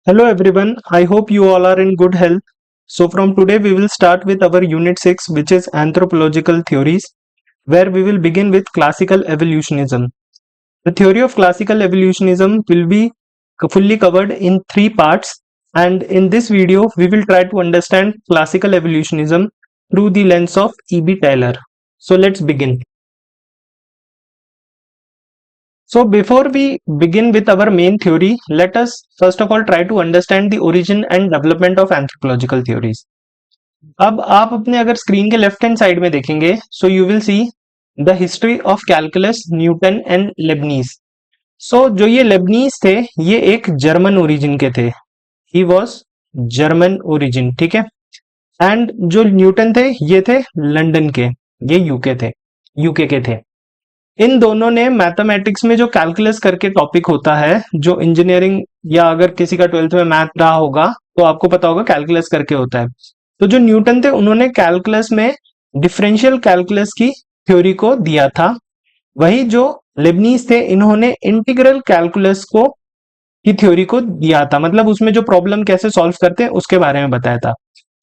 Hello everyone, I hope you all are in good health. So from today we will start with our unit 6, which is anthropological theories, where we will begin with classical evolutionism. The theory of classical evolutionism will be fully covered in 3 parts, and in this video we will try to understand classical evolutionism through the lens of E.B. Taylor. So let's begin. So before we begin with our main theory, let us first of all try to understand the origin and development of anthropological theories. अब आप अपने अगर screen के left hand side में देखेंगे, so you will see the history of calculus, Newton and Leibniz. So जो ये Lebanese थे, ये एक जर्मन ओरिजिन के थे. ही वॉज जर्मन ओरिजिन, ठीक है. एंड जो न्यूटन थे, ये थे लंदन के, ये यूके के थे. इन दोनों ने मैथमेटिक्स में जो कैलकुलस करके टॉपिक होता है, जो इंजीनियरिंग या अगर किसी का 12th में मैथ रहा होगा तो आपको पता होगा कैलकुलस करके होता है. तो जो न्यूटन थे, उन्होंने कैलकुलस में डिफरेंशियल कैलकुलस की थ्योरी को दिया था. वही जो लेबनीज थे, इन्होंने इंटीग्रल कैलकुलस को की थ्योरी को दिया था. मतलब उसमें जो प्रॉब्लम कैसे सॉल्व करते हैं उसके बारे में बताया था.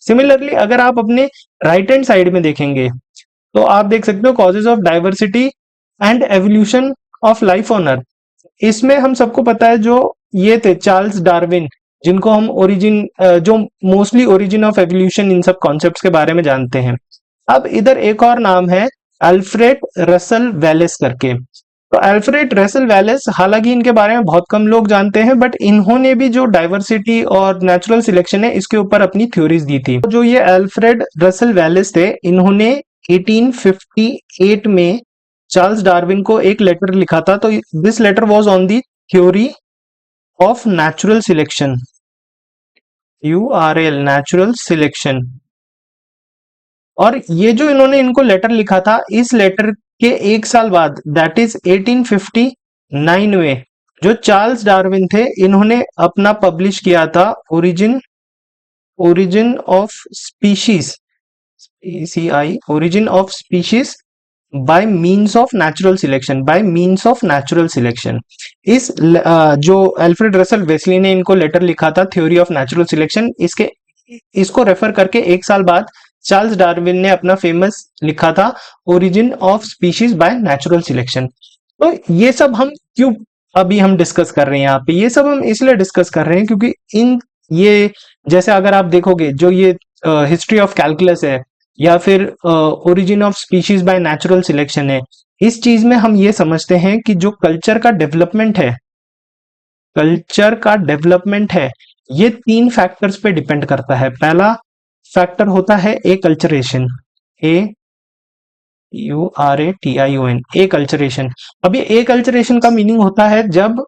सिमिलरली अगर आप अपने राइट हैंड साइड में देखेंगे तो आप देख सकते हो causes of diversity and evolution of life on earth. इसमें हम सबको पता है जो ये थे चार्ल्स डार्विन, जिनको हम ओरिजिन, जो मोस्टली ओरिजिन ऑफ एवोल्यूशन इन सब कॉन्सेप्ट्स के बारे में जानते हैं. अब इधर एक और नाम है अल्फ्रेड रसल वेलेस करके. तो अल्फ्रेड रसल वेलेस, हालांकि इनके बारे में बहुत कम लोग जानते हैं, बट इन्होंने भी जो डाइवर्सिटी और नेचुरल सिलेक्शन है इसके ऊपर अपनी थ्योरीज दी थी. जो ये अल्फ्रेड रसल वेलेस थे, इन्होंने 1858 में चार्ल्स डार्विन को एक लेटर लिखा था. तो this letter was on the theory of natural selection, URL, natural selection. और ये जो इन्होंने इनको लेटर लिखा था, इस लेटर के एक साल बाद, दैट इज 1859 में, जो चार्ल्स डार्विन थे, इन्होंने अपना पब्लिश किया था origin of species, origin of species bye means of natural selection. इस जो अल्फ्रेड रसल वेस्ली ने इनको लेटर लिखा था थ्योरी ऑफ नेचुरल सिलेक्शन, इसको रेफर करके एक साल बाद चार्ल्स डार्विन ने अपना फेमस लिखा था origin of species by natural selection. तो ये सब हम क्यों अभी हम डिस्कस कर रहे हैं यहाँ पे? ये सब हम इसलिए डिस्कस कर रहे हैं क्योंकि ये जैसे अगर आप देखोगे, जो ये हिस्ट्री ऑफ कैलकुलस है या फिर origin of species by natural selection है, इस चीज में हम ये समझते हैं कि जो कल्चर का डेवलपमेंट है, ये 3 फैक्टर्स पे डिपेंड करता है. पहला फैक्टर होता है एकल्चरेशन, AURATION, एकल्चरेशन. अब ये एकल्चरेशन का मीनिंग होता है जब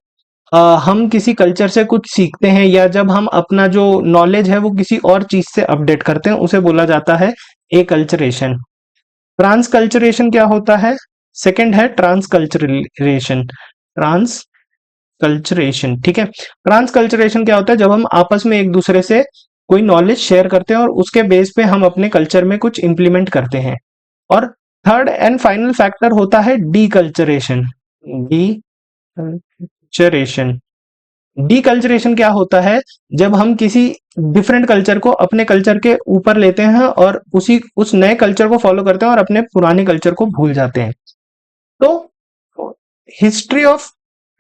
हम किसी कल्चर से कुछ सीखते हैं या जब हम अपना जो नॉलेज है वो किसी और चीज से अपडेट करते हैं, उसे बोला जाता है एकल्चरेशन. ट्रांसकल्चरेशन क्या होता है? सेकंड है ट्रांसकल्चरेशन, ठीक है. ट्रांसकल्चरेशन क्या होता है? जब हम आपस में एक दूसरे से कोई नॉलेज शेयर करते हैं और उसके बेस पे हम अपने कल्चर में कुछ इंप्लीमेंट करते हैं. और थर्ड एंड फाइनल फैक्टर होता है डीकल्चरेशन. डीकल्चरेशन क्या होता है? जब हम किसी डिफरेंट कल्चर को अपने कल्चर के ऊपर लेते हैं और उस नए कल्चर को फॉलो करते हैं और अपने पुराने कल्चर को भूल जाते हैं. तो history of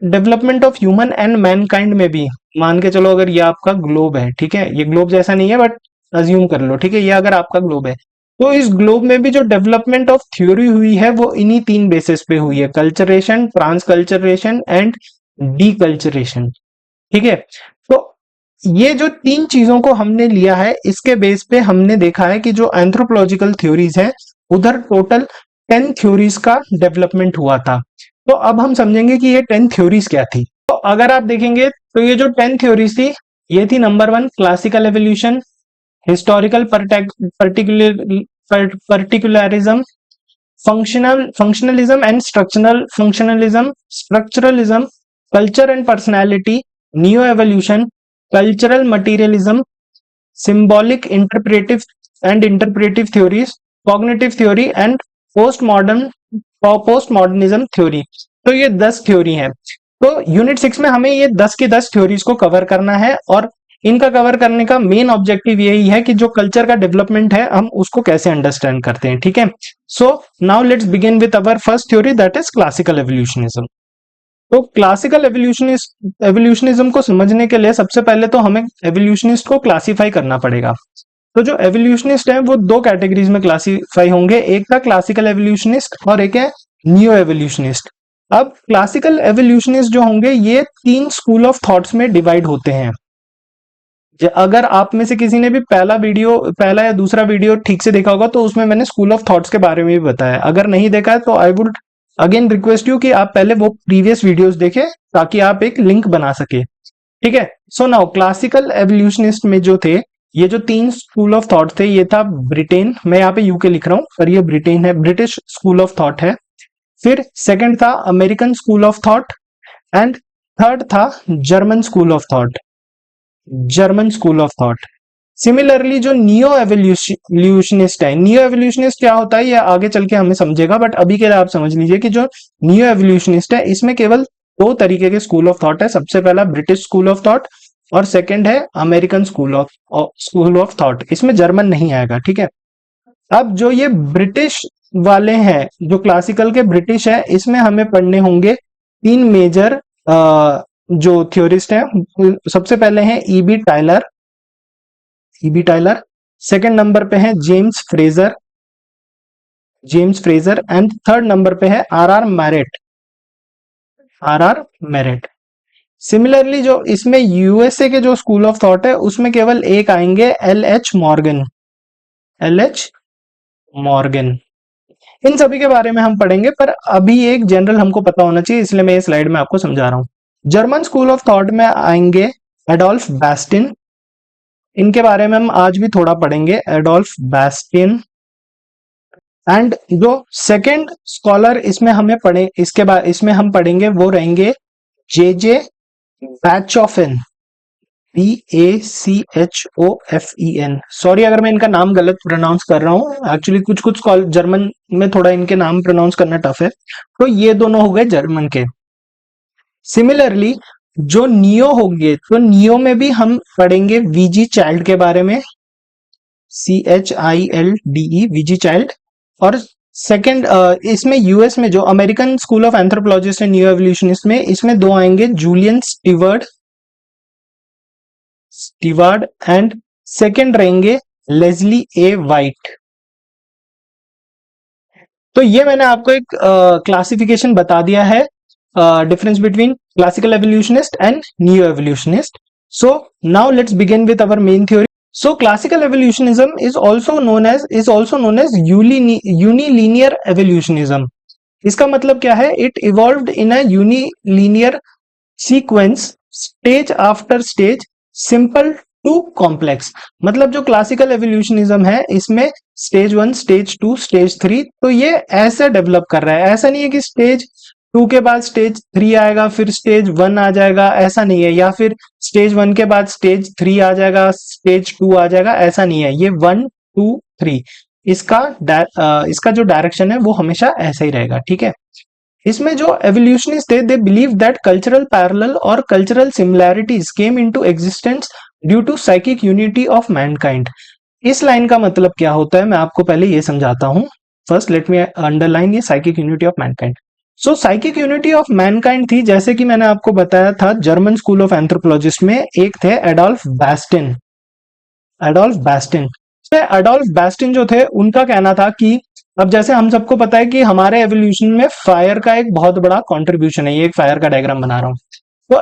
development of human and Mankind में भी, मान के चलो अगर ये आपका ग्लोब है, ठीक है, ये ग्लोब जैसा नहीं है बट अज्यूम कर लो, ठीक है, ये अगर आपका ग्लोब है, तो इस ग्लोब में भी जो डेवलपमेंट ऑफ थ्योरी हुई है वो इन्हीं 3 बेसिस पे हुई है: कल्चरेशन, ट्रांसकल्चरेशन एंड डीकल्चरेशन, ठीक है. तो ये जो 3 चीजों को हमने लिया है, इसके बेस पे हमने देखा है कि जो एंथ्रोपोलॉजिकल थ्योरीज है, उधर टोटल 10 थ्योरीज का डेवलपमेंट हुआ था. तो अब हम समझेंगे कि ये 10 थ्योरीज क्या थी. तो अगर आप देखेंगे तो ये जो 10 थ्योरीज थी, ये थी number 1 classical evolution, historical particularism, functionalism and structuralism, culture and personality, neo evolution, cultural materialism, symbolic interpretive theories, cognitive theory and postmodernism theory. तो ये 10 थ्योरी हैं. तो यूनिट 6 में हमें ये 10 की 10 थ्योरीज को कवर करना है और इनका कवर करने का मेन ऑब्जेक्टिव यही है कि जो कल्चर का डेवलपमेंट है हम उसको कैसे अंडरस्टैंड करते हैं, ठीक है। So now let's begin with our first theory, that is classical evolutionism. तो क्लासिकल एवोल्यूशनिज्म को समझने के लिए सबसे पहले तो हमें एवोल्यूशनिस्ट को क्लासिफाई करना पड़ेगा। तो जो एवोल्यूशनिस्ट है वो दो कैटेगरीज में क्लासिफाई होंगे, एक था क्लासिकल एवोल्यूशनिस्ट और एक है न्यू एवोल्यूशनिस्ट। अब क्लासिकल एवोल्यूशनिस्ट जो होंगे ये तीन स्कूल ऑफ थॉट्स में डिवाइड होते हैं। अगर आप में से किसी ने भी पहला या दूसरा वीडियो ठीक से देखा होगा तो उसमें मैंने स्कूल ऑफ थॉट्स के बारे में भी बताया। अगर नहीं देखा है तो I would again request you कि आप पहले वो प्रीवियस वीडियोस देखें ताकि आप एक लिंक बना सके, ठीक है। सो नाउ क्लासिकल एवोल्यूशनिस्ट में जो थे, ये जो तीन स्कूल ऑफ थॉट थे, ये था ब्रिटेन, मैं यहाँ पे यूके लिख रहा हूं पर ये ब्रिटेन है, ब्रिटिश स्कूल ऑफ थॉट है। फिर सेकंड था American school of thought and third था German school of thought, German school of thought. Similarly जो नियो एवोल्यूशनिस्ट है, नियो एवोल्यूशनिस्ट क्या होता है ये आगे चल के हमें समझेगा, बट अभी के लिए आप समझ लीजिए कि जो नियो एवोल्यूशनिस्ट है इसमें केवल दो तरीके के स्कूल ऑफ थॉट है। सबसे पहला ब्रिटिश स्कूल ऑफ थॉट और सेकंड है अमेरिकन स्कूल ऑफ थॉट, इसमें जर्मन नहीं आएगा, ठीक है। अब जो ये ब्रिटिश वाले हैं, जो क्लासिकल के ब्रिटिश है, इसमें हमें पढ़ने होंगे तीन मेजर जो थ्योरिस्ट हैं। सबसे पहले हैं ईबी टाइलर, सेकंड नंबर पे है James Fraser and third number पे है आर आर मैरेट। सिमिलरली जो इसमें यूएसए के जो स्कूल ऑफ थॉट है उसमें केवल एक आएंगे, एल एच मॉर्गन। इन सभी के बारे में हम पढ़ेंगे पर अभी एक जनरल हमको पता होना चाहिए, इसलिए मैं ये स्लाइड में आपको समझा रहा हूं। जर्मन स्कूल ऑफ थॉट में आएंगे एडोल्फ बैस्टिन, इनके बारे में हम आज भी थोड़ा पढ़ेंगे, एडोल्फ बैस्टिन। एंड जो सेकंड स्कॉलर इसमें हमें पढ़े इसके बाद इसमें हम पढ़ेंगे वो रहेंगे जे बैचोफेन, BACHOFEN। सॉरी अगर मैं इनका नाम गलत प्रोनाउंस कर रहा हूँ, एक्चुअली कुछ जर्मन में थोड़ा इनके नाम प्रोनाउंस करना टफ है। तो ये दोनों हो गए जर्मन के। सिमिलरली जो नियो होंगे तो नियो में भी हम पढ़ेंगे वीजी चाइल्ड के बारे में, CHILDE, वीजी चाइल्ड। और सेकंड इसमें यूएस में जो अमेरिकन स्कूल ऑफ एंथ्रोपोलॉजिस्ट है न्यू एवोल्यूशनिस्ट में, इसमें दो आएंगे, जूलियन स्टीवर्ड एंड सेकंड रहेंगे लेस्ली ए वाइट। तो ये मैंने आपको एक क्लासिफिकेशन बता दिया है, difference between classical evolutionist and new evolutionist. So now let's begin with our main theory. So classical evolutionism is also known as unilinear evolutionism. इसका मतलब क्या है? It evolved in a unilinear sequence, stage after stage, simple to complex. मतलब जो classical एवोल्यूशनिज्म है इसमें stage 1, stage 2, stage 3, तो ये ऐसे डेवलप कर रहा है। ऐसा नहीं है कि स्टेज 2 के बाद स्टेज 3 आएगा फिर स्टेज 1 आ जाएगा, ऐसा नहीं है, या फिर स्टेज 1 के बाद स्टेज 3 आ जाएगा, स्टेज 2 आ जाएगा, ऐसा नहीं है। ये 1 2 3 इसका जो डायरेक्शन है वो हमेशा ऐसा ही रहेगा, ठीक है। इसमें जो एवोल्यूशनिस्ट थे, they believe that cultural parallel और cultural similarities came into existence due to psychic unity of mankind. इस लाइन का मतलब क्या होता है मैं आपको पहले ये समझाता हूं। फर्स्ट लेट मी अंडरलाइन ये psychic unity of Mankind. So psychic unity of Mankind थी, जैसे कि मैंने आपको बताया था, जर्मन स्कूल ऑफ एंथ्रोपोलॉजिस्ट में एक थे एडोल्फ बैस्टिन जो थे उनका कहना था कि अब जैसे हम सबको पता है कि हमारे एवोल्यूशन में फायर का एक बहुत बड़ा कंट्रीब्यूशन है। ये एक फायर का डायग्राम बना रहा हूं। तो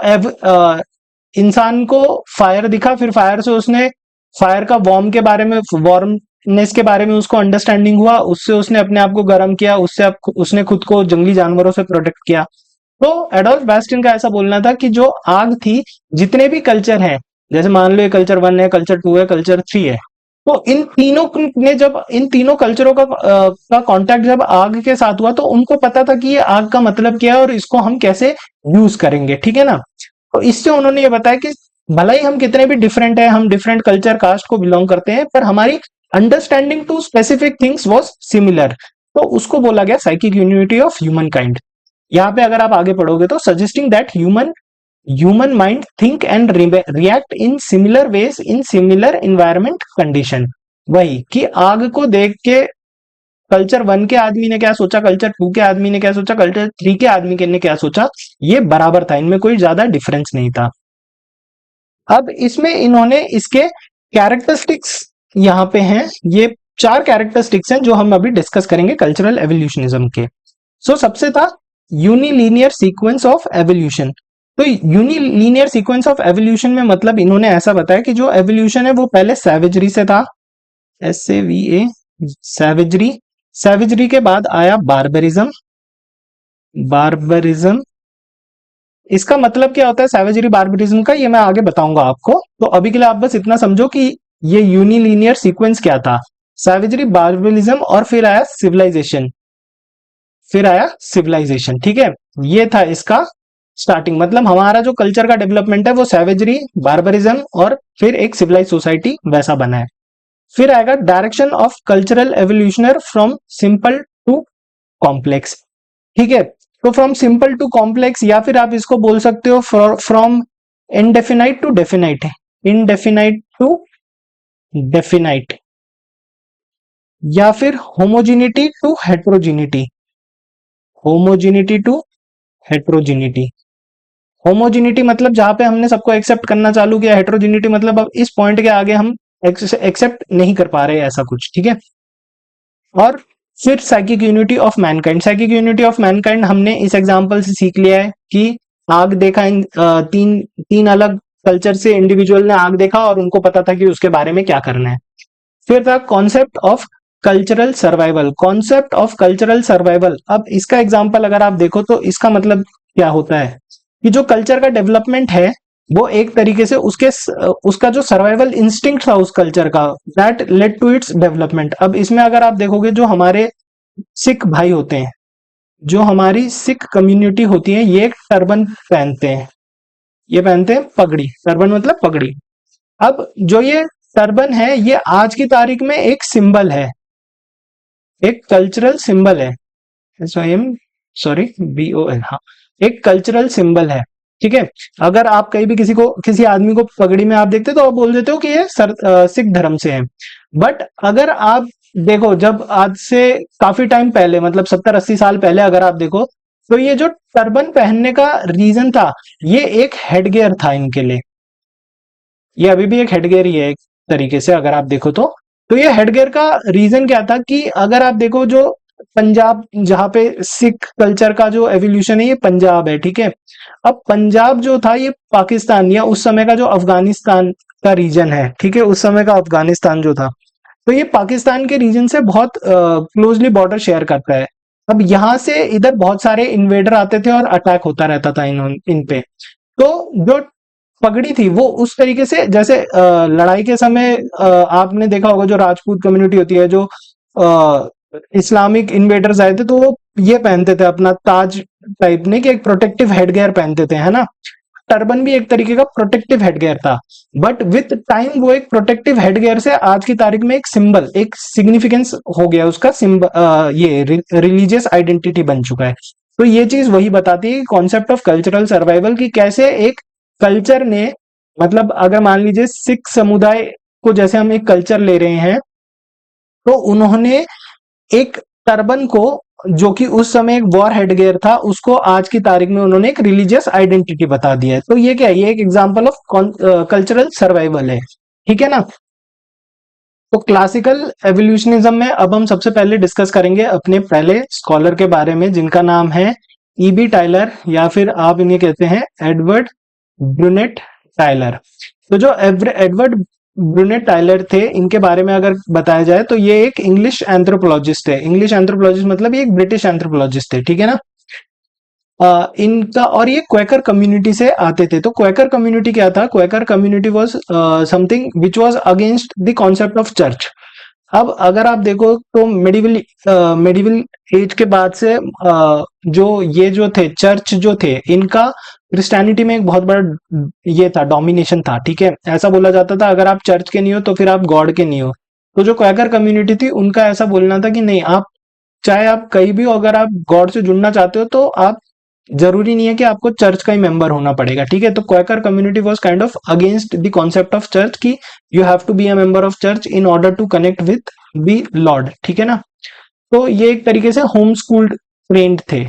इंसान को फायर दिखा, फिर फायर से उसने फायर का वार्मनेस के बारे में उसको अंडरस्टैंडिंग हुआ, उससे उसने अपने आप को गर्म किया, उसने खुद को जंगली जानवरों से प्रोटेक्ट किया। तो एडोल्फ बैस्टिन का ऐसा बोलना था कि जो आग थी, जितने भी कल्चर हैं, जैसे मान लो ये कल्चर 1 है, कल्चर 2 है, कल्चर 3 है, तो इन तीनों कल्चरों का कांटेक्ट जब आग के साथ हुआ तो उनको पता था कि ये आग का मतलब क्या है और इसको हम कैसे यूज करेंगे, ठीक है ना। तो इससे उन्होंने ये बताया कि भला ही हम कितने भी डिफरेंट है, हम डिफरेंट कल्चर कास्ट को बिलोंग करते हैं, पर हमारी understanding to specific things was similar. तो उसको बोला गया psychic unity of humankind. यहाँ पे अगर आप आगे पढ़ोगे तो suggesting that human human mind think and react in similar ways in similar environment condition. वही कि आग को देख के कल्चर वन के आदमी ने क्या सोचा, कल्चर टू के आदमी ने क्या सोचा, कल्चर थ्री के आदमी ने क्या सोचा, ये बराबर था, इनमें कोई ज्यादा डिफरेंस नहीं था। अब इसमें इन्होंने इसके कैरेक्टरिस्टिक्स यहाँ पे हैं, ये 4 कैरेक्टरिस्टिक्स हैं जो हम अभी डिस्कस करेंगे कल्चरल एवोल्यूशनिज्म के। सो सबसे था यूनिलीनियर सीक्वेंस ऑफ एवोल्यूशन। तो यूनिलीनियर सीक्वेंस ऑफ एवोल्यूशन में मतलब इन्होंने ऐसा बताया कि जो एवोल्यूशन है वो पहले सैवेजरी से था, SAVA, सैवेजरी। सैवेजरी के बाद आया बार्बरिज्म। बार्बरिज्म, इसका मतलब क्या होता है सैवेजरी बार्बरिज्म का, ये मैं आगे बताऊंगा आपको। तो अभी के लिए आप बस इतना समझो कि ये यूनिलीनियर सीक्वेंस क्या था, सैवेजरी, बार्बरिज्म और फिर आया सिविलाइजेशन। फिर आया सिविलाइजेशन, ठीक है। ये था इसका स्टार्टिंग, मतलब हमारा जो कल्चर का डेवलपमेंट है वो सैवेजरी, बार्बरिज्म और फिर एक सिविलाइज सोसाइटी वैसा बना है। फिर आएगा direction of cultural evolution from simple to complex, ठीक है। तो फ्रॉम सिंपल टू कॉम्प्लेक्स, या फिर आप इसको बोल सकते हो from indefinite to definite, indefinite to definite, या फिर homogeneity to heterogeneity, homogeneity to heterogeneity. Homogeneity मतलब जहां पे हमने सबको एक्सेप्ट करना चालू किया, हेट्रोजिनिटी मतलब अब इस पॉइंट के आगे हम एक्सेप्ट नहीं कर पा रहे, ऐसा कुछ, ठीक है। और फिर psychic unity of Mankind. Psychic unity of Mankind हमने इस एग्जांपल से सीख लिया है कि आग देखा, इन तीन तीन अलग कल्चर से इंडिविजुअल ने आग देखा और उनको पता था कि उसके बारे में क्या करना है। फिर था concept of cultural survival. Concept of cultural survival, अब इसका एग्जांपल अगर आप देखो तो इसका मतलब क्या होता है कि जो कल्चर का डेवलपमेंट है वो एक तरीके से उसका जो सर्वाइवल इंस्टिंक्ट था उस कल्चर का, that led to its development. अब इसमें अगर आप देखोगे जो हमारे सिख भाई होते हैं, जो हमारी सिख कम्युनिटी होती है, ये एक टर्बन पहनते हैं, ये पहनते हैं पगड़ी। टर्बन मतलब पगड़ी। अब जो ये टर्बन है ये आज की तारीख में एक सिंबल है, एक कल्चरल सिंबल है। SIM, सॉरी, BOL, हाँ, एक कल्चरल सिंबल है, ठीक है। अगर आप कहीं भी किसी आदमी को पगड़ी में आप देखते तो आप बोल देते हो कि ये सिख धर्म से है। बट अगर आप देखो, जब आज से काफी टाइम पहले, मतलब 70-80 साल पहले अगर आप देखो, तो ये जो टर्बन पहनने का रीजन था, ये एक हेडगियर था इनके लिए। ये अभी भी एक हेडगियर ही है एक तरीके से अगर आप देखो तो ये हेडगियर का रीजन क्या था कि अगर आप देखो जो पंजाब, जहां पे सिख कल्चर का जो एवोल्यूशन है ये पंजाब है, ठीक है। अब पंजाब जो था ये पाकिस्तान या उस समय का जो अफगानिस्तान का रीजन है, ठीक है, उस समय का अफगानिस्तान जो था, तो ये पाकिस्तान के रीजन से बहुत क्लोजली बॉर्डर शेयर करता है। अब यहाँ से इधर बहुत सारे इन्वेडर आते थे और अटैक होता रहता था इन पे। तो जो पगड़ी थी वो उस तरीके से, जैसे लड़ाई के समय आपने देखा होगा जो राजपूत कम्युनिटी होती है, जो इस्लामिक इन्वेडर्स आए थे तो वो ये पहनते थे अपना ताज टाइप ने, कि एक प्रोटेक्टिव हेडगियर पहनते थे, है ना। टर्बन भी एक तरीके का प्रोटेक्टिव हेडगियर था, बट विथ टाइम वो एक प्रोटेक्टिव हेडगियर से आज की तारीख में एक सिंबल, एक सिग्निफिकेंस हो गया उसका, सिंबल, ये रिलीजियस आइडेंटिटी बन चुका है। तो ये चीज वही बताती है कॉन्सेप्ट ऑफ कल्चरल सर्वाइवल, की कैसे एक कल्चर ने, मतलब अगर मान लीजिए सिख समुदाय को जैसे हम एक कल्चर ले रहे हैं, तो उन्होंने एक टर्बन को, जो कि उस समय एक वॉर हेडगियर था, उसको आज की तारीख में उन्होंने एक रिलीजियस आइडेंटिटी बता दिया है। तो ये क्या है, ये एक एग्जांपल ऑफ कल्चरल सर्वाइवल है, ठीक है ना। तो क्लासिकल एवोल्यूशनिज्म में अब हम सबसे पहले डिस्कस करेंगे अपने पहले स्कॉलर के बारे में, जिनका नाम है EB टाइलर, या फिर आप इन्हें कहते हैं एडवर्ड ब्रूनेट टाइलर। तो जो एडवर्ड ब्रूनेट टाइलर थे, इनके बारे में अगर बताया जाए तो ये एक इंग्लिश एंथ्रोपोलॉजिस्ट है। इंग्लिश एंथ्रोपोलॉजिस्ट मतलब ये एक ब्रिटिश एंथ्रोपोलॉजिस्ट है, ठीक है ना। इनका, और ये क्वेकर कम्युनिटी से आते थे। तो क्वेकर कम्युनिटी क्या था, Quaker community was something which was against the concept of church. अब अगर आप देखो तो मेडिवल एज के बाद से जो थे चर्च जो थे, इनका क्रिस्टियनिटी में एक बहुत बड़ा ये था, डोमिनेशन था, ठीक है। ऐसा बोला जाता था अगर आप चर्च के नहीं हो तो फिर आप गॉड के नहीं हो। तो जो क्वैकर कम्युनिटी थी उनका ऐसा बोलना था कि नहीं, आप चाहे आप कहीं भी हो, अगर आप गॉड से जुड़ना चाहते हो तो आप जरूरी नहीं है कि आपको चर्च का ही मेंबर होना पड़ेगा, ठीक है। तो Quaker community was kind of against the concept of church कि you have to be a member of church in order to connect with the lord, ठीक है ना। तो ये एक तरीके से होम स्कूल्ड ट्रेंड थे।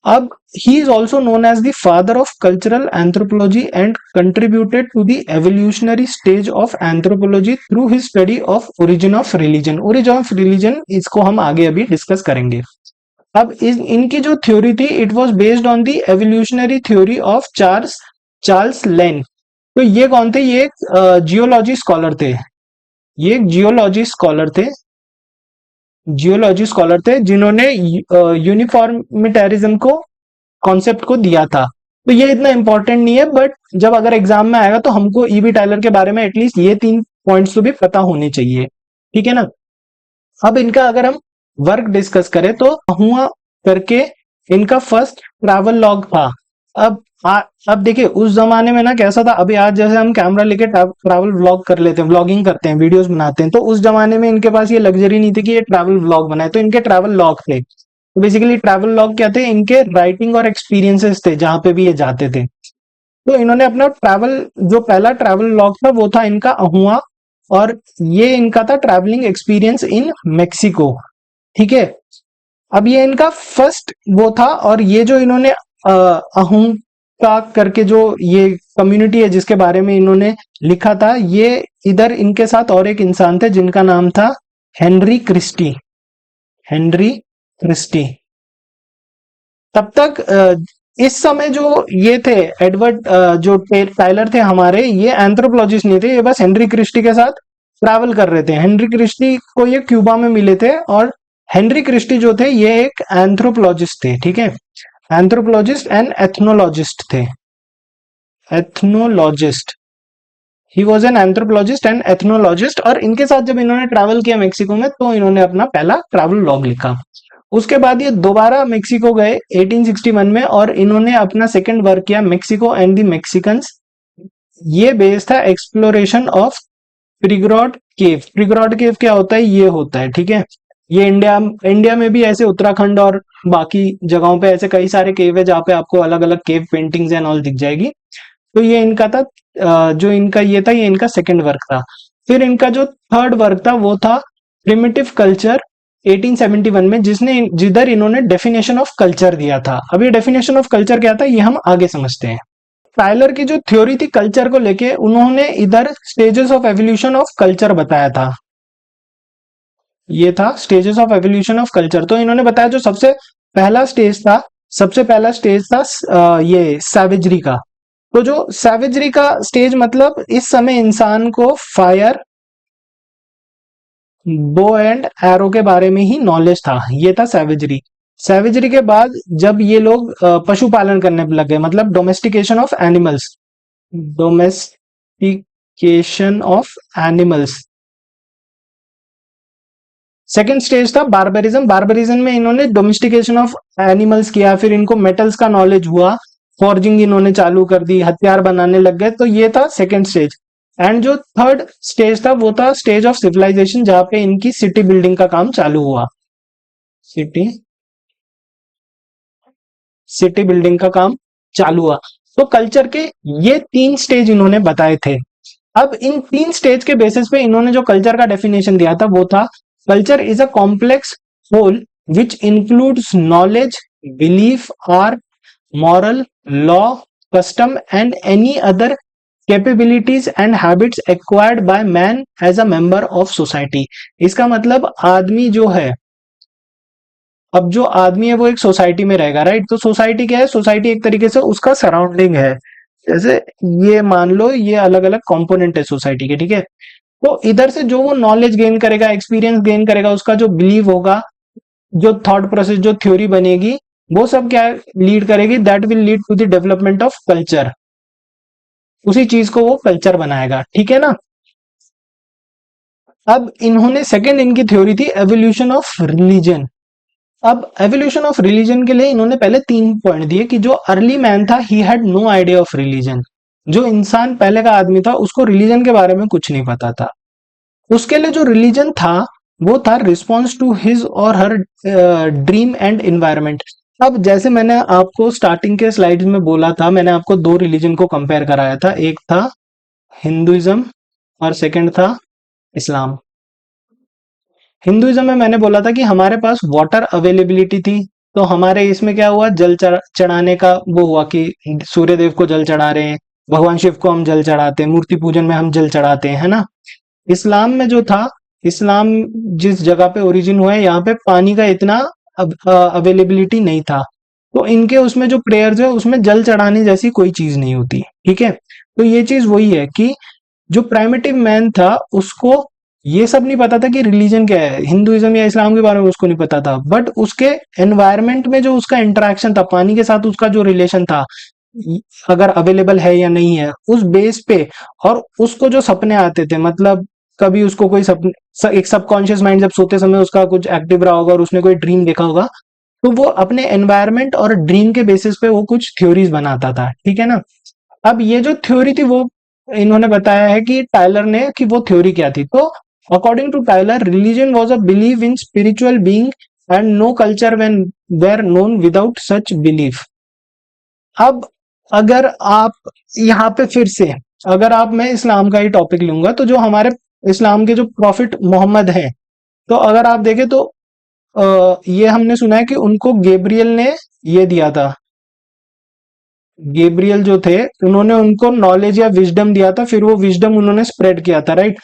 अब he is also known as the father of cultural anthropology and contributed to the evolutionary stage of anthropology through his study of origin of religion। origin of religion इसको हम आगे अभी discuss करेंगे। अब इनकी जो थ्योरी थी it was based on the evolutionary theory of Charles Lane. तो ये कौन थे? ये एक जियोलॉजी स्कॉलर थे। ये एक जियोलॉजी स्कॉलर थे जिन्होंने यूनिफॉर्मिटेरिज्म को कॉन्सेप्ट को दिया था। तो ये इतना इंपॉर्टेंट नहीं है, बट जब अगर एग्जाम में आएगा तो हमको ईबी टाइलर के बारे में एटलीस्ट ये 3 पॉइंट्स तो भी पता होने चाहिए, ठीक है ना। अब इनका अगर हम वर्क डिस्कस करें तो हुआ करके इनका फर्स्ट ट्रैवल लॉग था। अब अब देखिए उस जमाने में ना कैसा था, अभी आज जैसे हम कैमरा लेके ट्रैवल व्लॉग कर लेते हैं, व्लॉगिंग करते हैं, वीडियोस बनाते हैं, तो उस जमाने में इनके पास ये लग्जरी नहीं थी कि ये ट्रैवल व्लॉग बनाए, तो इनके ट्रैवल लॉग थे। तो बेसिकली ट्रैवल लॉग क्या थे? इनके राइटिंग और एक्सपीरियंसेस थे जहां पे भी ये जाते थे। तो इन्होंने अपना ट्रैवल, जो पहला ट्रैवल लॉग था वो था इनका अहुआ, और ये इनका था ट्रैवलिंग एक्सपीरियंस इन मेक्सिको, ठीक है। अब ये इनका फर्स्ट वो था, और ये जो इन्होंने अहुम का करके जो ये कम्युनिटी है जिसके बारे में इन्होंने लिखा था, ये इधर इनके साथ और एक इंसान थे जिनका नाम था हेनरी क्रिस्टी। Henry Christie. तब तक इस समय जो ये थे एडवर्ड, जो टाइलर थे हमारे, ये एंथ्रोपोलॉजिस्ट नहीं थे, ये बस हेनरी क्रिस्टी के साथ ट्रैवल कर रहे थे। हेनरी क्रिस्टी को ये क्यूबा में मिले थे, और हेनरी क्रिस्टी जो थे ये एक एंथ्रोपोलॉजिस्ट थे, ठीक है। एंथ्रोपोलॉजिस्ट एंड एथनोलॉजिस्ट थे। Ethnologist, he was an anthropologist and ethnologist. और इनके साथ जब इन्होंने ट्रैवल किया मेक्सिको में, तो इन्होंने अपना पहला ट्रैवल लॉग लिखा। उसके बाद ये दोबारा मेक्सिको गए 1861 में, और इन्होंने अपना सेकंड वर्क किया मेक्सिको एंड द मेक्सिकन्स। ये बेस था एक्सप्लोरेशन ऑफ प्रिग्रॉड केव। प्रिग्रॉड केव क्या होता है? ये होता है, ठीक है। ये इंडिया में भी ऐसे उत्तराखंड और बाकी जगहों पे ऐसे कई सारे केव है जहाँ पे आपको अलग अलग केव पेंटिंग्स एंड ऑल दिख जाएगी। तो ये इनका था, जो इनका ये था, ये इनका सेकंड वर्क था। फिर इनका जो थर्ड वर्क था वो था प्रिमिटिव कल्चर 1871 में, जिधर इन्होंने डेफिनेशन ऑफ कल्चर दिया था। अब ये डेफिनेशन ऑफ कल्चर क्या था ये हम आगे समझते हैं। टाइलर की जो थ्योरी थी कल्चर को लेके, उन्होंने इधर stages of evolution of culture बताया था। ये था stages of evolution of culture. तो इन्होंने बताया जो सबसे पहला स्टेज था ये सैवेजरी का। तो जो सैवेजरी का स्टेज, मतलब इस समय इंसान को फायर, बो एंड एरो के बारे में ही नॉलेज था, ये था सैवेजरी। सैवेजरी के बाद जब ये लोग पशुपालन करने लग गए, मतलब domestication of animals, domestication of animals. Second stage था बार्बरिज्म। बार्बरिज्म में इन्होंने डोमेस्टिकेशन ऑफ एनिमल्स किया, फिर इनको मेटल्स का नॉलेज हुआ, फॉर्जिंग इन्होंने चालू कर दी, हथियार बनाने लग गए। तो ये था सेकेंड स्टेज। एंड जो थर्ड स्टेज था वो था स्टेज ऑफ सिविलाइजेशन, जहां पे इनकी सिटी बिल्डिंग का काम चालू हुआ। सिटी बिल्डिंग का काम चालू हुआ। तो कल्चर के ये 3 स्टेज इन्होंने बताए थे। अब इन 3 स्टेज के बेसिस पे इन्होंने जो कल्चर का डेफिनेशन दिया था वो था culture is a complex whole which includes knowledge, belief, art, moral, law, custom and any other capabilities and habits acquired by man as a member of society. इसका मतलब आदमी जो है, अब जो आदमी है वो एक सोसाइटी में रहेगा, राइट। तो सोसाइटी क्या है? सोसाइटी एक तरीके से उसका सराउंडिंग है। जैसे ये मान लो ये अलग अलग कंपोनेंट है सोसाइटी के, ठीक है। तो इधर से जो वो नॉलेज गेन करेगा, एक्सपीरियंस गेन करेगा, उसका जो बिलीव होगा, जो थॉट प्रोसेस, जो थ्योरी बनेगी, वो सब क्या लीड करेगी? That will lead to the development of culture. उसी चीज को वो कल्चर बनाएगा, ठीक है ना। अब इन्होंने सेकंड इनकी थ्योरी थी एवोल्यूशन ऑफ रिलीजन। अब एवोल्यूशन ऑफ रिलीजन के लिए इन्होंने पहले 3 पॉइंट दिए कि जो अर्ली मैन था he had no idea of religion. जो इंसान पहले का आदमी था उसको रिलीजन के बारे में कुछ नहीं पता था। उसके लिए जो रिलीजन था वो था रिस्पॉन्स टू हिज और हर ड्रीम एंड एनवायरमेंट। अब जैसे मैंने आपको स्टार्टिंग के स्लाइड्स में बोला था, मैंने आपको दो रिलीजन को कंपेयर कराया था, एक था हिंदुइज्म और सेकंड था इस्लाम। हिंदुइज्म में मैंने बोला था कि हमारे पास वाटर अवेलेबिलिटी थी, तो हमारे इसमें क्या हुआ, जल चढ़ाने का वो हुआ कि सूर्य देव को जल चढ़ा रहे हैं, भगवान शिव को हम जल चढ़ाते हैं, मूर्ति पूजन में हम जल चढ़ाते हैं, है ना। इस्लाम में जो था, इस्लाम जिस जगह पे ओरिजिन हुआ है, यहाँ पे पानी का इतना अवेलेबिलिटी नहीं था, तो इनके उसमें जो प्रेयर्स है उसमें जल चढ़ाने जैसी कोई चीज नहीं होती, ठीक है। तो ये चीज वही है कि जो प्राइमेटिव मैन था उसको ये सब नहीं पता था कि रिलीजन क्या है, हिंदुइज्म या इस्लाम के बारे में उसको नहीं पता था, बट उसके एनवायरनमेंट में जो उसका इंटरेक्शन था, पानी के साथ उसका जो रिलेशन था, अगर अवेलेबल है या नहीं है, उस बेस पे, और उसको जो सपने आते थे, मतलब कभी उसको कोई सपने, एक सबकॉन्शियस माइंड जब सोते समय उसका कुछ एक्टिव रहा होगा और उसने कोई ड्रीम देखा होगा, तो वो अपने एनवायरनमेंट और ड्रीम के बेसिस पे वो कुछ थ्योरीज बनाता था, ठीक है ना। अब ये जो थ्योरी थी वो इन्होंने बताया है कि टाइलर ने, कि वो थ्योरी क्या थी। तो according to Tylor, religion was a believe in spiritual being and no culture when were known without such belief. अब अगर आप यहाँ पे फिर से, अगर आप, मैं इस्लाम का ही टॉपिक लूंगा, तो जो हमारे इस्लाम के जो प्रॉफिट मोहम्मद हैं, तो अगर आप देखें तो ये हमने सुना है कि उनको गैब्रियल ने ये दिया था, गैब्रियल जो थे उन्होंने उनको नॉलेज या विजडम दिया था, फिर वो विजडम उन्होंने स्प्रेड किया था, राइट।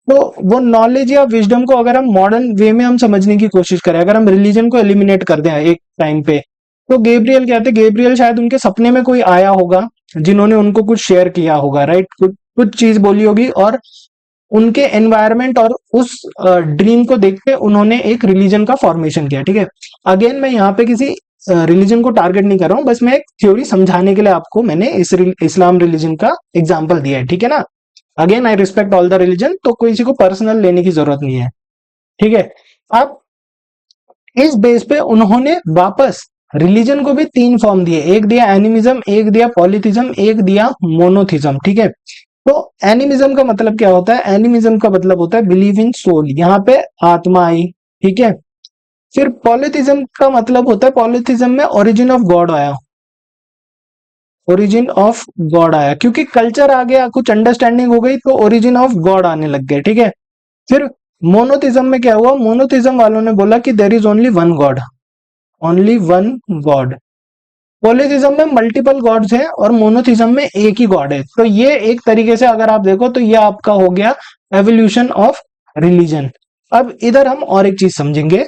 तो वो नॉलेज या विजडम को अगर हम मॉडर्न वे में हम समझने की कोशिश करें, अगर हम रिलीजन को एलिमिनेट कर दें एक टाइम पे, तो गैब्रियल क्या थे, गैब्रियल शायद उनके सपने में कोई आया होगा जिन्होंने उनको कुछ शेयर किया होगा, राइट, कुछ कुछ चीज बोली होगी, और उनके एनवायरनमेंट और उस ड्रीम को देख के उन्होंने एक रिलीजन का फॉर्मेशन किया, ठीक है। अगेन मैं यहाँ पे किसी रिलीजन को टारगेट नहीं कर रहा हूँ, बस मैं एक थ्योरी समझाने के लिए आपको मैंने इस्लाम रिलीजन का एग्जाम्पल दिया है, ठीक है ना। Again I respect all the religion, तो किसी को पर्सनल लेने की जरूरत नहीं है, ठीक है। अब इस बेस पे उन्होंने वापस रिलीजन को भी तीन फॉर्म दिए, एक दिया एनिमिज्म, एक दिया पॉलिथिज्म, एक दिया मोनोथिज्म, ठीक है। तो एनिमिज्म का मतलब क्या होता है, एनिमिज्म का मतलब होता है बिलीव इन सोल, यहाँ पे आत्मा आई, ठीक है। फिर पॉलिथिज्म का मतलब होता है, पॉलिथिज्म में ओरिजिन ऑफ गॉड आया, ओरिजिन ऑफ गॉड आया, क्योंकि कल्चर आ गया, कुछ अंडरस्टैंडिंग हो गई, तो ओरिजिन ऑफ गॉड आने लग गए, ठीक है। फिर मोनोथिज्म में क्या हुआ, मोनोथिज्म वालों ने बोला कि there is only one god, only one god. Polytheism में मल्टीपल गॉड्स हैं और मोनोथिज्म में एक ही गॉड है। तो ये एक तरीके से अगर आप देखो तो ये आपका हो गया एवोल्यूशन ऑफ रिलीजन। अब इधर हम और एक चीज समझेंगे।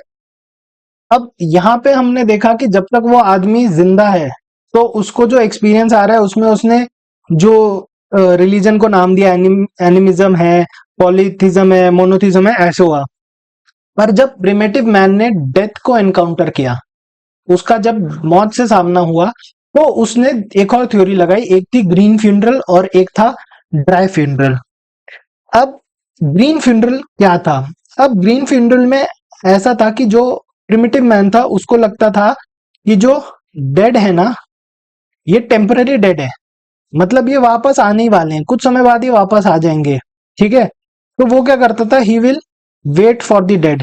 अब यहाँ पे हमने देखा कि जब तक वो आदमी जिंदा है, तो उसको जो एक्सपीरियंस आ रहा है उसमें उसने जो रिलीजन को नाम दिया, एनिमिज्म है, पॉलीथिज्म है, मोनोथिज्म है, ऐसे हुआ। पर जब प्रिमेटिव मैन ने डेथ को एनकाउंटर किया, उसका जब मौत से सामना हुआ, तो उसने एक और थ्योरी लगाई, एक थी ग्रीन फ्यूनरल और एक था ड्राई फ्यूनरल। अब ग्रीन फ्यूनरल क्या था, अब ग्रीन फ्यूनरल में ऐसा था कि जो प्रिमिटिव मैन था उसको लगता था कि जो डेड है ना, ये टेम्पररी डेड है, मतलब ये वापस आने ही वाले हैं, कुछ समय बाद ये वापस आ जाएंगे, ठीक है। तो वो क्या करता था, he will wait for the dead,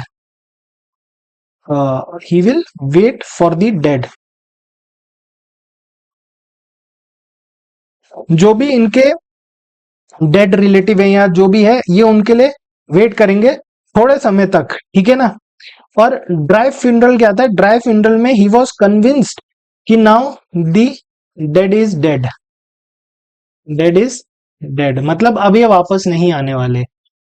he will wait for the dead, जो भी इनके डेड रिलेटिव है या जो भी है, ये उनके लिए वेट करेंगे थोड़े समय तक, ठीक है ना। और ड्राई फ्यूनरल क्या था, ड्राई फ्यूनरल में ही वॉज कन्विंस्ड कि now the dead is dead, dead is dead, मतलब अब ये वापस नहीं आने वाले।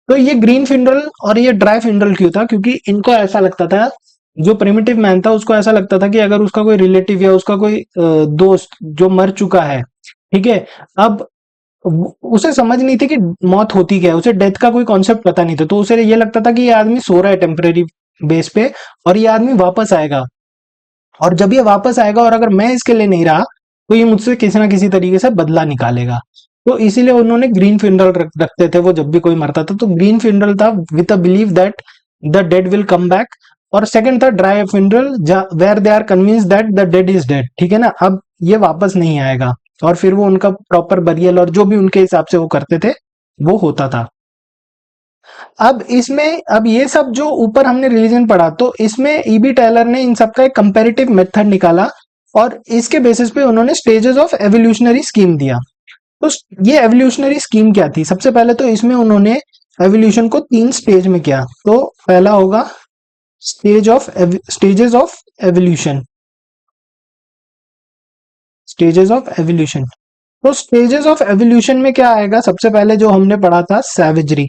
तो ये ग्रीन फ्यूनरल और ये ड्राई फ्यूनरल क्यों था, क्योंकि इनको ऐसा लगता था, जो प्रिमिटिव मैन था उसको ऐसा लगता था कि अगर उसका कोई रिलेटिव या उसका कोई दोस्त जो मर चुका है, ठीक है, अब उसे समझ नहीं थी कि मौत होती क्या है, उसे डेथ का कोई कॉन्सेप्ट पता नहीं था, तो उसे ये लगता था कि ये आदमी सो रहा है टेम्परेरी बेस पे, और ये आदमी वापस आएगा, और जब ये वापस आएगा और अगर मैं इसके लिए नहीं रहा, तो ये मुझसे किसी ना किसी तरीके से बदला निकालेगा। तो इसीलिए उन्होंने ग्रीन फ्यूनरल रखते थे वो, जब भी कोई मरता था तो ग्रीन फ्यूनरल था with a believe that the dead will come back. और सेकंड था dry funeral, where they are convince that the dead is dead, ठीक है ना, अब ये वापस नहीं आएगा, और फिर वो उनका प्रॉपर बरियल और जो भी उनके हिसाब से वो करते थे वो होता था। अब इसमें अब ये सब जो ऊपर हमने रिलीजन पढ़ा, तो इसमें ईबी टेलर ने इन सब का एक कंपैरेटिव मेथड निकाला और इसके बेसिस पे उन्होंने स्टेजेस ऑफ एवोल्यूशनरी स्कीम दिया। तो ये एवोल्यूशनरी स्कीम क्या थी? सबसे पहले तो इसमें उन्होंने एवोल्यूशन को 3 स्टेज में किया। तो पहला होगा stages of evolution. Stages of evolution. तो स्टेजेस ऑफ एवोल्यूशन में क्या आएगा? सबसे पहले जो हमने पढ़ा था सैवेजरी,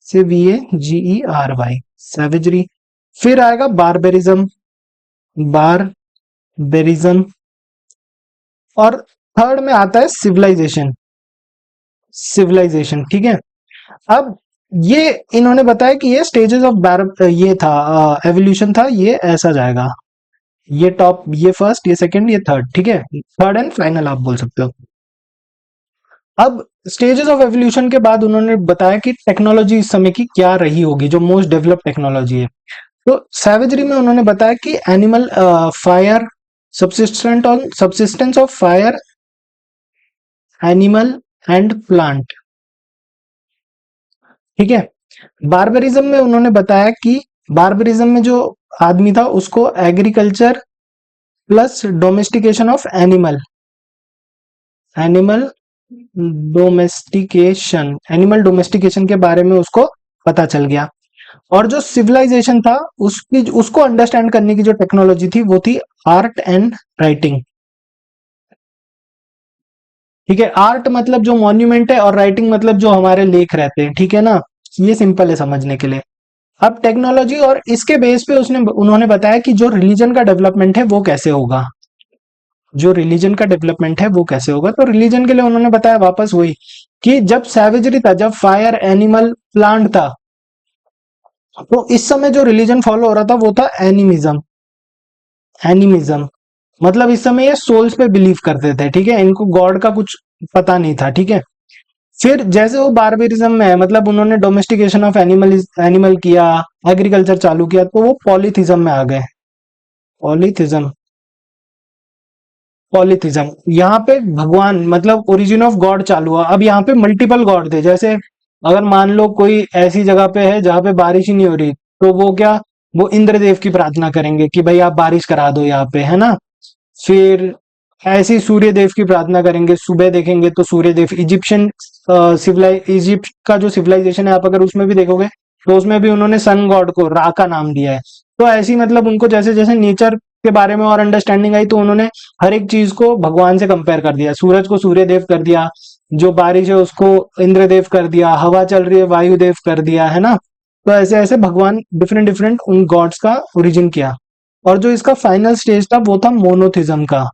से VAGERY, सैवेजरी। फिर आएगा बारबेरिज्म, बारबेरिज्म। और थर्ड में आता है सिविलाइजेशन, सिविलाइजेशन। ठीक है। अब ये इन्होंने बताया कि ये स्टेजेस ऑफ ये था एवोल्यूशन था, ये ऐसा जाएगा, ये टॉप, ये फर्स्ट, ये सेकंड, ये थर्ड। ठीक है, थर्ड एंड फाइनल आप बोल सकते हो। अब स्टेजेस ऑफ एवोल्यूशन के बाद उन्होंने बताया कि टेक्नोलॉजी इस समय की क्या रही होगी, जो मोस्ट डेवलप्ड टेक्नोलॉजी है। तो सैवेजरी में उन्होंने बताया कि animal fire, subsistence of fire, animal and plant. ठीक है। बारबरिज्म में उन्होंने बताया कि बारबरिज्म में जो आदमी था उसको agriculture plus domestication of animal, animal animal domestication के बारे में उसको पता चल गया। और जो सिविलाइजेशन था उसकी उसको अंडरस्टैंड करने की जो टेक्नोलॉजी थी वो थी आर्ट एंड राइटिंग। ठीक है, आर्ट मतलब जो मॉन्यूमेंट है और राइटिंग मतलब जो हमारे लेख रहते हैं। ठीक है ना, ये सिंपल है समझने के लिए। अब टेक्नोलॉजी और इसके बेस पे उन्होंने बताया कि जो रिलीजन का डेवलपमेंट है वो कैसे होगा, जो रिलीजन का डेवलपमेंट है वो कैसे होगा। तो रिलीजन के लिए उन्होंने बताया वापस वही कि जब सैवेजरी था, जब फायर, एनिमल, प्लांट था, तो इस समय जो रिलीजन फॉलो हो रहा था वो था एनिमिज्म। एनिमिज्म मतलब इस समय ये सोल्स पे बिलीव करते थे। ठीक है, इनको गॉड का कुछ पता नहीं था। ठीक है। फिर जैसे वो बारबेरिज्म में है, मतलब उन्होंने डोमेस्टिकेशन ऑफ एनिमल किया, एग्रीकल्चर चालू किया, तो वो पॉलीथिज्म में आ गए। पॉलीथिज्म, पॉलीथिज्म यहाँ पे भगवान मतलब ओरिजिन ऑफ गॉड चालू हुआ। अब यहाँ पे मल्टीपल गॉड थे। जैसे अगर मान लो कोई ऐसी जगह पे है जहाँ पे बारिश ही नहीं हो रही, तो वो क्या, वो इंद्रदेव की प्रार्थना करेंगे कि भाई आप बारिश करा दो यहाँ पे, है ना। फिर ऐसे ही सूर्य देव की प्रार्थना करेंगे, सुबह देखेंगे तो सूर्य देव। इजिप्शियन इजिप्ट का जो सिविलाइजेशन है, आप अगर उसमें भी देखोगे तो उसमें भी उन्होंने सन गॉड को रा का नाम दिया है। तो ऐसी मतलब उनको जैसे जैसे नेचर के बारे में और अंडरस्टैंडिंग आई, तो उन्होंने हर एक चीज को भगवान से कंपेयर कर दिया। सूरज को सूर्य देव कर दिया, जो बारिश है उसको इंद्रदेव कर दिया, हवा चल रही है वायुदेव कर दिया, है ना। तो ऐसे ऐसे भगवान डिफरेंट डिफरेंट उन गॉड्स का ओरिजिन किया। और जो इसका फाइनल स्टेज था वो था मोनोथिज्म का।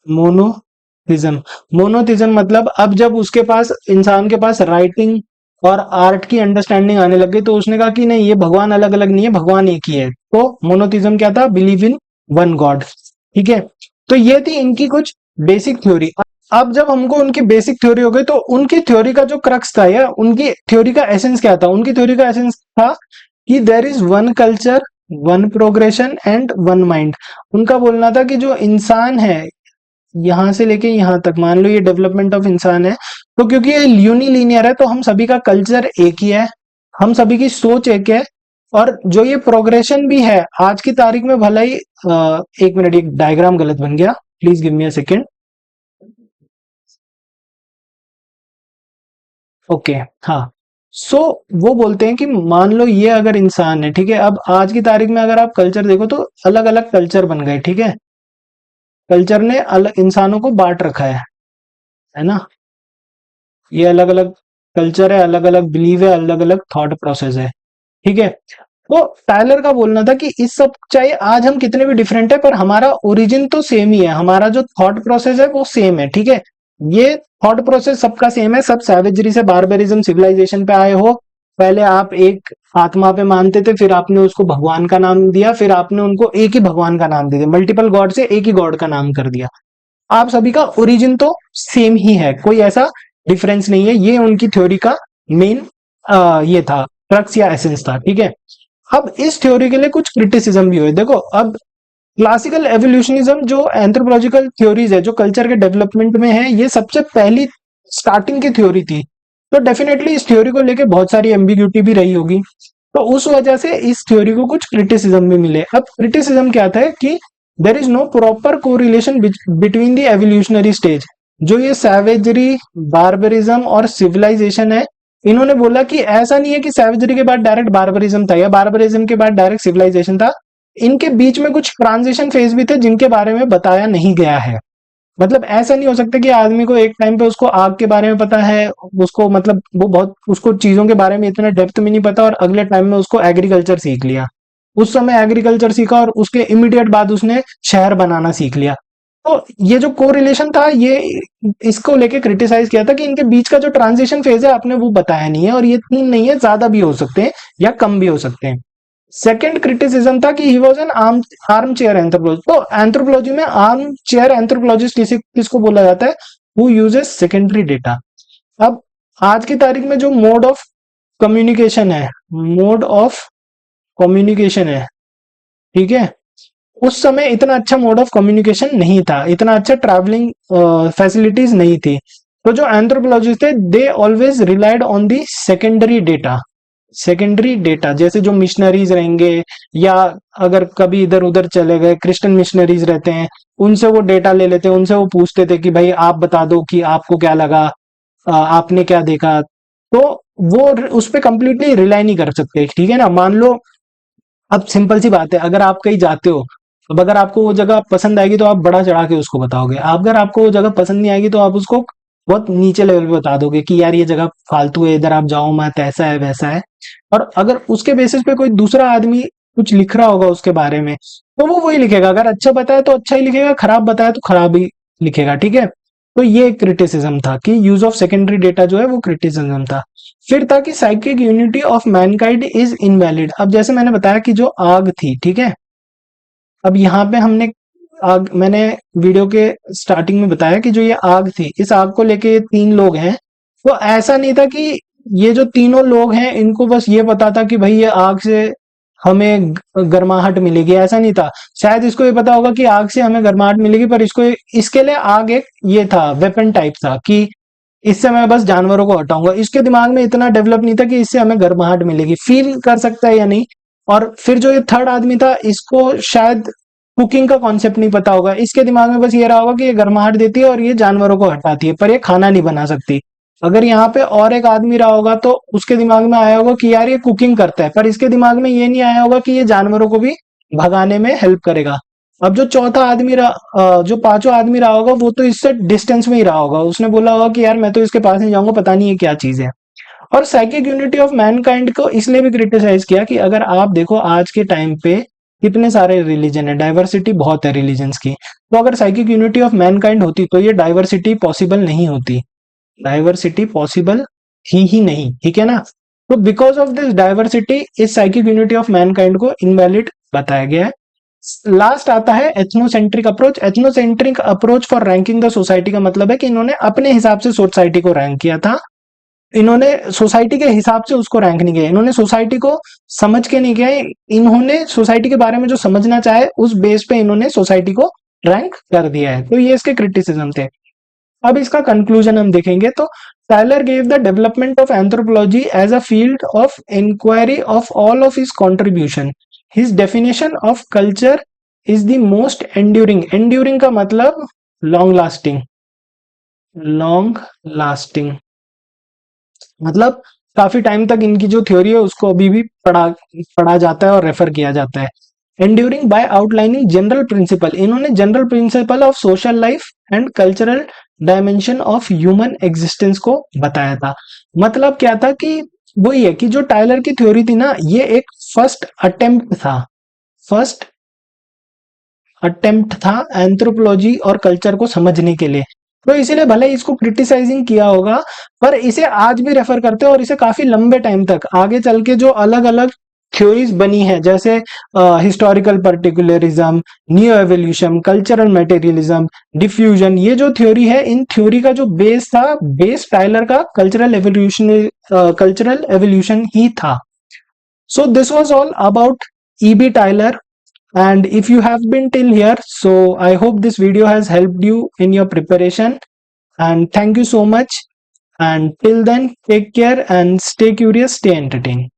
मोनोथिज्म, मोनोथिज्म मतलब अब जब उसके पास, इंसान के पास राइटिंग और आर्ट की अंडरस्टैंडिंग आने लग गई, तो उसने कहा कि नहीं, ये भगवान अलग अलग नहीं है, भगवान एक ही है। तो मोनोथिज्म क्या था? Believe in one God. ठीक है। तो ये थी इनकी कुछ बेसिक थ्योरी। अब जब हमको उनकी बेसिक थ्योरी हो गई, तो उनकी थ्योरी का जो क्रक्स था या उनकी थ्योरी का एसेंस क्या था? उनकी थ्योरी का एसेंस था कि there is one culture, one progression and one mind. उनका बोलना था कि जो इंसान है, यहां से लेके यहां तक, मान लो ये डेवलपमेंट ऑफ इंसान है, तो क्योंकि ये यूनिलीनियर है, तो हम सभी का कल्चर एक ही है, हम सभी की सोच एक है। और जो ये प्रोग्रेशन भी है आज की तारीख में, भला ही एक मिनट, एक डायग्राम गलत बन गया, please give me a second. Okay, हाँ। सो वो बोलते हैं कि मान लो ये अगर इंसान है, ठीक है, अब आज की तारीख में अगर आप कल्चर देखो तो अलग अलग कल्चर बन गए। ठीक है, कल्चर ने अलग इंसानों को बांट रखा है ना। ये अलग अलग कल्चर है, अलग अलग बिलीव है, अलग अलग थॉट प्रोसेस है। ठीक है। तो टायलर का बोलना था कि इस सब, चाहे आज हम कितने भी डिफरेंट है, पर हमारा ओरिजिन तो सेम ही है, हमारा जो थॉट प्रोसेस है वो सेम है। ठीक है, ये थॉट प्रोसेस सबका सेम है। सब सैवेजरी से बारबेरिज्म सिविलाइजेशन पे आए हो। पहले आप एक आत्मा पे मानते थे, फिर आपने उसको भगवान का नाम दिया, फिर आपने उनको एक ही भगवान का नाम दे दिया, मल्टीपल गॉड से एक ही गॉड का नाम कर दिया। आप सभी का ओरिजिन तो सेम ही है, कोई ऐसा डिफरेंस नहीं है। ये उनकी थ्योरी का मेन ये था, क्रक्स या एसेंस था। ठीक है। अब इस थ्योरी के लिए कुछ क्रिटिसिज्म भी हुए। देखो, अब क्लासिकल एवोल्यूशनिज्म जो एंथ्रोपोलॉजिकल थ्योरीज है, जो कल्चर के डेवलपमेंट में है, ये सबसे पहली स्टार्टिंग की थ्योरी थी। तो डेफिनेटली इस थ्योरी को लेके बहुत सारी एम्बिग्यूटी भी रही होगी, तो उस वजह से इस थ्योरी को कुछ क्रिटिसिज्म भी मिले। अब क्रिटिसिज्म क्या था कि there is no proper correlation between the evolutionary stage, जो ये सैवेजरी, बार्बरिज्म और सिविलाइजेशन है, इन्होंने बोला कि ऐसा नहीं है कि सैवेजरी के बाद डायरेक्ट बार्बरिज्म था या बार्बरिज्म के बाद डायरेक्ट सिविलाइजेशन था, इनके बीच में कुछ ट्रांजिशन फेज भी थे जिनके बारे में बताया नहीं गया है। मतलब ऐसा नहीं हो सकता कि आदमी को एक टाइम पे उसको आग के बारे में पता है, उसको मतलब वो बहुत उसको चीजों के बारे में इतना डेप्थ में नहीं पता, और अगले टाइम में उसको एग्रीकल्चर सीख लिया, उस समय एग्रीकल्चर सीखा और उसके इमीडिएट बाद उसने शहर बनाना सीख लिया। तो ये जो कोरिलेशन था, ये इसको लेके क्रिटिसाइज किया था कि इनके बीच का जो ट्रांजिशन फेज है आपने वो बताया नहीं है, और ये 3 नहीं है, ज्यादा भी हो सकते हैं या कम भी हो सकते हैं। सेकंड क्रिटिसिज्म था कि he was an arm chair anthropologist. तो एंथ्रोपोलॉजी में आर्म चेयर एंथ्रोपोलॉजिस्ट किसको बोला जाता है? Who uses secondary data. अब आज की तारीख में जो कम्युनिकेशन है मोड ऑफ कम्युनिकेशन है, ठीक है, उस समय इतना अच्छा मोड ऑफ कम्युनिकेशन नहीं था, इतना अच्छा ट्रैवलिंग फैसिलिटीज नहीं थी। तो जो एंथ्रोपोलॉजिस्ट थे they always relied on the secondary data. Secondary data जैसे जो मिशनरीज रहेंगे, या अगर कभी इधर उधर चले गए क्रिश्चियन मिशनरीज रहते हैं, उनसे वो डेटा ले लेते हैं, उनसे वो पूछते थे कि भाई आप बता दो कि आपको क्या लगा, आपने क्या देखा। तो वो उस पर कंप्लीटली रिलाई नहीं कर सकते, ठीक है ना। मान लो अब सिंपल सी बात है, अगर आप कहीं जाते हो, अब अगर आपको वो जगह पसंद आएगी तो आप बड़ा चढ़ा के उसको बताओगे, अगर आपको वो जगह पसंद नहीं आएगी तो आप उसको बहुत नीचे लेवल पे बता दोगे कि यार ये जगह फालतू है, इधर आप जाओ मत, ऐसा है वैसा है। और अगर उसके बेसिस पे कोई दूसरा आदमी कुछ लिख रहा होगा उसके बारे में, तो वो वही लिखेगा, अगर अच्छा बताया तो अच्छा ही लिखेगा, खराब बताया तो खराब ही लिखेगा, ठीक है। तो ये क्रिटिसिज्म था कि यूज ऑफ सेकेंडरी डेटा जो है वो क्रिटिसिज्म था। फिर था कि psychic unity of Mankind is invalid. अब जैसे मैंने बताया कि जो आग थी, ठीक है, अब यहाँ पे मैंने वीडियो के स्टार्टिंग में बताया कि जो ये आग थी, इस आग को लेके ये 3 लोग हैं। तो ऐसा नहीं था कि ये जो तीनों लोग हैं इनको बस ये पता था कि भाई ये आग से हमें गर्माहट मिलेगी, ऐसा नहीं था। शायद इसको ये पता होगा कि आग से हमें गर्माहट मिलेगी, पर इसके लिए आग एक ये था, वेपन टाइप था कि इससे मैं बस जानवरों को हटाऊंगा। इसके दिमाग में इतना डेवलप नहीं था कि इससे हमें गर्माहट मिलेगी, फील कर सकता है या नहीं। और फिर जो ये थर्ड आदमी था, इसको शायद कुकिंग का कॉन्सेप्ट नहीं पता होगा, इसके दिमाग में बस ये रहा होगा कि ये गर्माहट देती है और ये जानवरों को हटाती है, पर ये खाना नहीं बना सकती। अगर यहाँ पे और एक आदमी रहा होगा तो उसके दिमाग में आया होगा कि यार ये कुकिंग करता है, पर इसके दिमाग में ये नहीं आया होगा कि ये जानवरों को भी भगाने में हेल्प करेगा। अब जो चौथा आदमी जो पांचवा आदमी रहा होगा वो तो इससे डिस्टेंस में ही रहा होगा, उसने बोला होगा कि यार मैं तो इसके पास नहीं जाऊंगा, पता नहीं ये क्या चीज है। और साइकिक यूनिटी ऑफ मैनकाइंड को इसलिए भी क्रिटिसाइज किया कि अगर आप देखो आज के टाइम पे कितने सारे रिलीजन है, डाइवर्सिटी बहुत है रिलीजन्स की, तो अगर साइकिक यूनिटी ऑफ मैनकाइंड होती तो ये डाइवर्सिटी पॉसिबल नहीं होती, डाइवर्सिटी पॉसिबल ही नहीं, ठीक है ना। तो बिकॉज ऑफ दिस डाइवर्सिटी इस साइकिक यूनिटी ऑफ मैनकाइंड को इनवैलिड बताया गया है। लास्ट आता है ethnocentric approach. Ethnocentric approach for ranking the society का मतलब है कि इन्होंने अपने हिसाब से सोसाइटी को रैंक किया था, इन्होंने सोसाइटी के हिसाब से उसको रैंक नहीं किया, इन्होंने सोसाइटी को समझ के नहीं किया, इन्होंने सोसाइटी के बारे में जो समझना चाहे उस बेस पे इन्होंने सोसाइटी को रैंक कर दिया है। तो ये इसके क्रिटिसिज्म थे। अब इसका कंक्लूजन हम देखेंगे तो Tylor gave the development of anthropology as a field of inquiry of all of his contribution. His definition of culture is the most enduring. Enduring का मतलब लॉन्ग लास्टिंग, लॉन्ग लास्टिंग मतलब काफी टाइम तक इनकी जो थ्योरी है उसको अभी भी पढ़ा जाता है और रेफर किया जाता है। Enduring by outlining general principle, इन्होंने general principle of social life and cultural dimension of human existence को बताया था। मतलब क्या था कि वही है कि जो टाइलर की थ्योरी थी ना, ये एक फर्स्ट अटेम्प्ट था एंथ्रोपोलॉजी और कल्चर को समझने के लिए। तो इसीलिए भले ही इसको क्रिटिसाइजिंग किया होगा, पर इसे आज भी रेफर करते हैं और इसे काफी लंबे टाइम तक आगे चल के जो अलग अलग थ्योरीज बनी है, जैसे historical particularism, new evolution, cultural materialism, diffusion, ये जो थ्योरी है, इन थ्योरी का जो बेस था, बेस टाइलर का कल्चरल एवोल्यूशन ही था। So this was all about E.B. Tyler, and if you have been till here, so I hope this video has helped you in your preparation, and thank you so much. And till then, take care and stay curious, stay entertained.